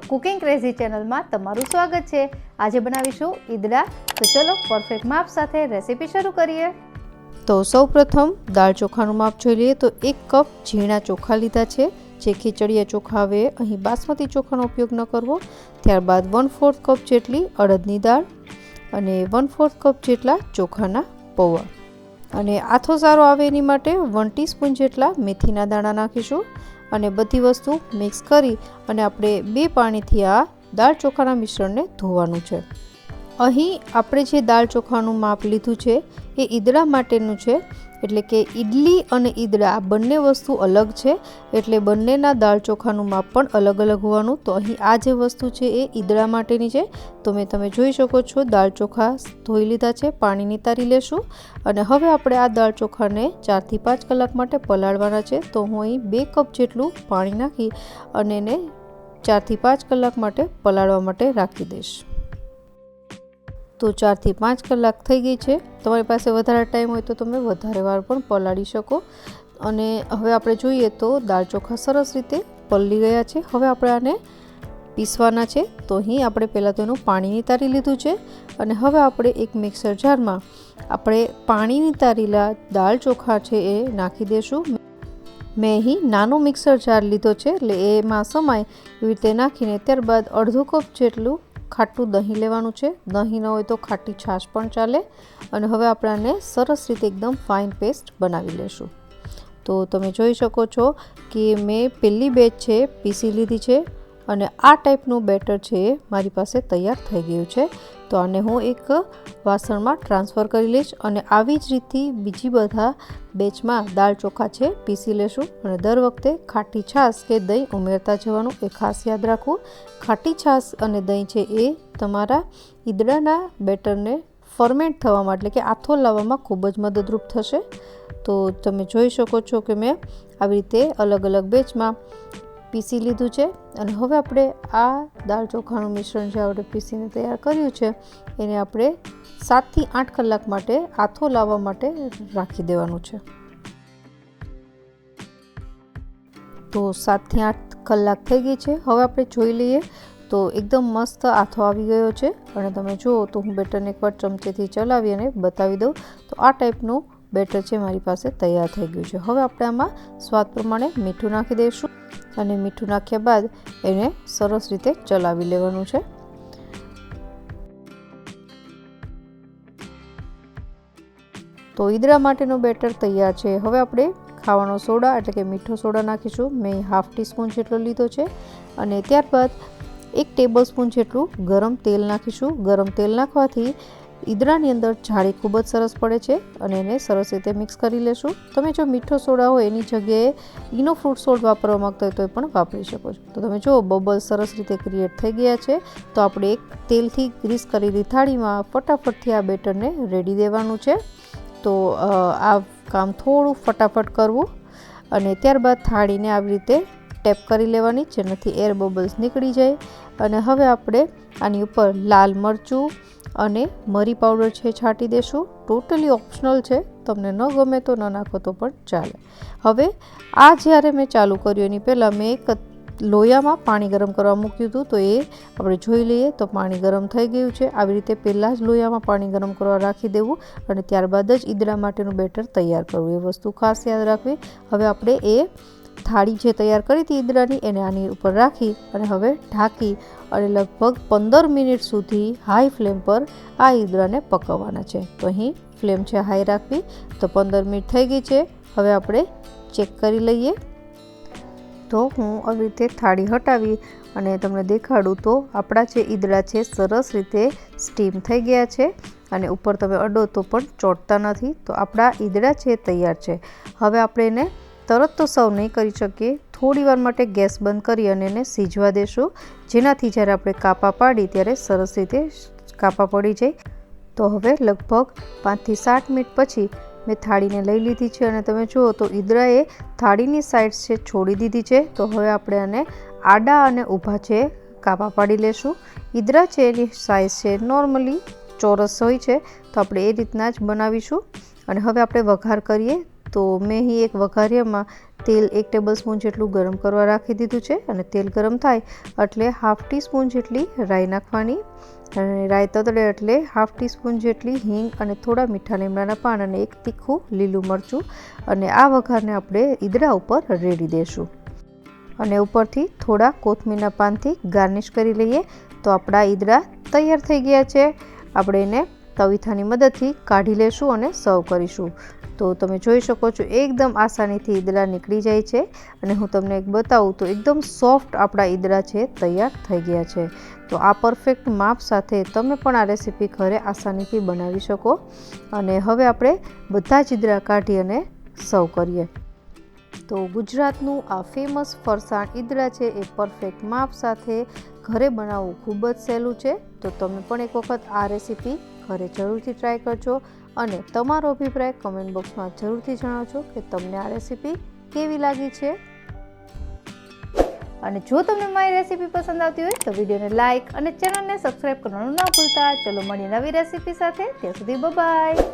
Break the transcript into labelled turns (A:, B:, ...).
A: Cooking crazy ચેનલમાં તમારું સ્વાગત છે। આજે બનાવીશું ઈદડા। તો ચલો પરફેક્ટ માપ સાથે રેસીપી શરૂ કરીએ। તો સૌપ્રથમ દાળ ચોખાનું માપ જોઈ લઈએ। તો 1 કપ ઝીણા ચોખા લીધા છે, જે ખીચડીયા ચોખા આવે। અહીં બાસમતી ચોખાનો ઉપયોગ ન કરવો। ત્યારબાદ 1/4 કપ જેટલી અડદની દાળ અને 1/4 કપ જેટલા ચોખાના પૌવા અને આથો સારો આવે એની માટે 1 ટીસ્પૂન જેટલા મેથીના દાણા નાખીશું અને બધી વસ્તુ મિક્સ કરી અને આપણે 2 પાણીથી આ દાળ ચોખાના મિશ્રણને ધોવાનું છે। અહીં આપણે જે દાળ ચોખાનું માપ લીધું છે એ ઈદડા માટેનું છે, એટલે કે ઇડલી અને ઈદડા આ બંને વસ્તુ અલગ છે, એટલે બંનેના દાળ ચોખાનું માપ પણ અલગ અલગ હોવાનું। તો અહીં આ જે વસ્તુ છે એ ઈદડા માટેની છે। તો તમે જોઈ શકો છો દાળ ચોખા ધોઈ લીધા છે, પાણી નિતારી લેશું અને હવે આપણે આ દાળ ચોખાને 4 થી 5 કલાક માટે પલાળવાના છે। તો હું અહીં 2 કપ જેટલું પાણી નાખી અને એને 4 થી 5 કલાક માટે પલાળવા માટે રાખી દઈશ। તો 4 થી 5 કલાક થઈ ગઈ છે। તમારી પાસે વધારે ટાઈમ હોય તો તમે વધારે વાર પણ પલાળી શકો। અને હવે આપણે જોઈએ તો દાળ ચોખા સરસ રીતે પલળી ગયા છે। હવે આપણે આને પીસવાના છે। તો અહીં આપણે પહેલાં તો એનું પાણી નિતારી લીધું છે અને હવે આપણે એક મિક્સર જારમાં આપણે પાણી નિતારેલા દાળ ચોખા છે એ નાખી દઈશું। મેં અહીં નાનો મિક્સર જાર લીધો છે, એટલે એમાં સમાય એવી રીતે નાખીને ત્યારબાદ અડધો કપ જેટલું ખાટું દહીં લેવાનું છે। દહીં ન હોય તો ખાટી છાશ પણ ચાલે। અને હવે આપણે આને સરસ રીતે એકદમ ફાઇન પેસ્ટ બનાવી લેશું। તો તમે જોઈ શકો છો કે મેં પહેલી બેચ છે પીસી લીધી છે અને આ ટાઈપનું બેટર છે એ મારી પાસે તૈયાર થઈ ગયું છે। તો આને હું એક વાસણમાં ટ્રાન્સફર કરી લઈશ અને આવી જ રીતથી બીજી બધા બેચમાં દાળ ચોખા છે પીસી લેશું। અને દર વખતે ખાટી છાશ કે દહીં ઉમેરતા જવાનું, એ ખાસ યાદ રાખવું। ખાટી છાશ અને દહીં છે એ તમારા ઈદડાના બેટરને ફર્મેન્ટ થવામાં, એટલે કે આથો લાવવામાં ખૂબ જ મદદરૂપ થશે। તો તમે જોઈ શકો છો કે મેં આવી રીતે અલગ અલગ બેચમાં પીસી લીધું છે અને હવે આપણે આ દાળ ચોખાનું મિશ્રણ જે આપણે પીસીને તૈયાર કર્યું છે એને આપણે 7 થી 8 કલાક માટે આથો લાવવા માટે રાખી દેવાનું છે। તો 7 થી 8 કલાક થઈ ગઈ છે। હવે આપણે જોઈ લઈએ તો એકદમ મસ્ત આથો આવી ગયો છે અને તમે જુઓ તો હું બેટરને એકવાર ચમચેથી ચલાવી અને બતાવી દઉં તો આ ટાઈપનું બેટર છે મારી પાસે તૈયાર થઈ ગયું છે। હવે આપણે આમાં સ્વાદ પ્રમાણે મીઠું નાખી દઈશું અને મીઠું નાખ્યા બાદ એને સરસ રીતે ચલાવી લેવાનું છે। તો ઈદડા માટેનું બેટર તૈયાર છે। હવે આપણે ખાવાનો સોડા એટલે કે મીઠો સોડા નાખીશું। મેં 1/2 ટીસ્પૂન જેટલો લીધો છે અને ત્યારબાદ 1 ટેબલસ્પૂન જેટલું ગરમ તેલ નાખીશું। ગરમ તેલ નાખવાથી ઈદડાની અંદર જાળી ખૂબ જ સરસ પડે છે અને એને સરસ રીતે મિક્સ કરી લેશું। તમે જો મીઠો સોડા હોય એની જગ્યાએ ઈનો ફ્રૂટ સોલ્ટ વાપરવા માંગતા હોય તો પણ વાપરી શકો છો। તો તમે જો બબલ સરસ રીતે ક્રિએટ થઈ ગયા છે। તો આપણે એક તેલથી ગ્રીસ કરેલી થાળીમાં ફટાફટથી આ બેટરને રેડી દેવાનું છે। તો આ કામ થોડું ફટાફટ કરવું અને ત્યારબાદ થાળીને આવી રીતે ટેપ કરી લેવાની, જેનાથી એર બબલ્સ નીકળી જાય। અને હવે આપણે આની ઉપર લાલ મરચું અને મરી પાવડર છે છાંટી દેશું। ટોટલી ઓપ્શનલ છે, તમને ન ગમે તો ન નાખો તો પણ ચાલે। હવે આ જ્યારે મેં ચાલુ કર્યું એની પહેલાં મેં એક લોયામાં પાણી ગરમ કરવા મૂક્યું હતું, તો એ આપણે જોઈ લઈએ તો પાણી ગરમ થઈ ગયું છે। આવી રીતે પહેલાં જ લોયામાં પાણી ગરમ કરવા રાખી દેવું અને ત્યારબાદ જ ઈદડા માટેનું બેટર તૈયાર કરવું, એ વસ્તુ ખાસ યાદ રાખવી। હવે આપણે એ થાળી જે તૈયાર કરી હતી ઈદડાની એને આની ઉપર રાખી અને હવે ઢાંકી અને લગભગ 15 મિનિટ સુધી હાઈ ફ્લેમ પર આ ઈદડાને પકવવાના છે। તો અહીં ફ્લેમ છે હાઈ રાખવી। તો 15 મિનિટ થઈ ગઈ છે। હવે આપણે ચેક કરી લઈએ। તો હું આવી રીતે થાળી હટાવી અને તમને દેખાડું તો આપણા જે ઈદડા છે સરસ રીતે સ્ટીમ થઈ ગયા છે અને ઉપર તમે અડો તો પણ ચોંટતા નથી। તો આપણા ઈદડા છે તૈયાર છે। હવે આપણે એને તરત તો સર્વ નહીં કરી શકીએ, થોડી વાર માટે ગેસ બંધ કરી અને એને સીજવા દેશું, જેનાથી જ્યારે આપણે કાપા પાડી ત્યારે સરસ રીતે કાપા પડી જાય। તો હવે લગભગ 5 થી 7 મિનિટ પછી મેં થાળીને લઈ લીધી છે અને તમે જુઓ તો ઈદડાએ થાળીની સાઈડ છે છોડી દીધી છે। તો હવે આપણે આને આડા અને ઊભા છે કાપા પાડી લેશું। ઈદડા છે એની સાઈઝ છે નોર્મલી ચોરસ હોય છે, તો આપણે એ રીતના જ બનાવીશું। અને હવે આપણે વઘાર કરીએ। તો મેં અહીં એક વઘારિયામાં તેલ 1 ટેબલસ્પૂન જેટલું ગરમ કરવા રાખી દીધું છે અને તેલ ગરમ થાય એટલે 1/2 ટીસ્પૂન જેટલી રાઈ નાખવાની અને રાઈ તતડે એટલે 1/2 ટીસ્પૂન જેટલી હિંગ અને થોડા મીઠા લીમડાના પાન અને 1 તીખું લીલું મરચું અને આ વઘારને આપણે ઈદડા ઉપર રેડી દેશું અને ઉપરથી થોડા કોથમીરના પાનથી ગાર્નિશ કરી લઈએ તો આપણા ઈદડા તૈયાર થઈ ગયા છે. આપણે એને તવીથાની મદદથી કાઢી લેશું અને સર્વ કરીશું. તો તમે જોઈ શકો છો એકદમ આસાનીથી ઈદડા નીકળી જાય છે અને હું તમને એક બતાવું તો એકદમ સોફ્ટ આપણા ઈદડા છે તૈયાર થઈ ગયા છે. તો આ પરફેક્ટ માપ સાથે તમે પણ આ રેસીપી ઘરે આસાનીથી બનાવી શકો અને હવે આપણે બધા જ ઈદડા કાઢી અને સર્વ કરીએ. તો ગુજરાતનું આ ફેમસ ફરસાણ ઈદડા છે એ પરફેક્ટ માપ સાથે ઘરે બનાવવું ખૂબ જ સહેલું છે. તો તમે પણ એક વખત આ રેસીપી ઘરે જરૂરથી ટ્રાય કરજો અને તમારો અભિપ્રાય કમેન્ટ બોક્સમાં જરૂરથી જણાવજો કે તમને આ રેસીપી કેવી લાગી છે. અને જો તમને મારી રેસીપી પસંદ આવતી હોય તો વિડીયોને લાઇક અને ચેનલને સબસ્ક્રાઇબ કરવાનું ના ભૂલતા. ચલો મળીએ નવી રેસીપી સાથે. ત્યાં સુધી બાય.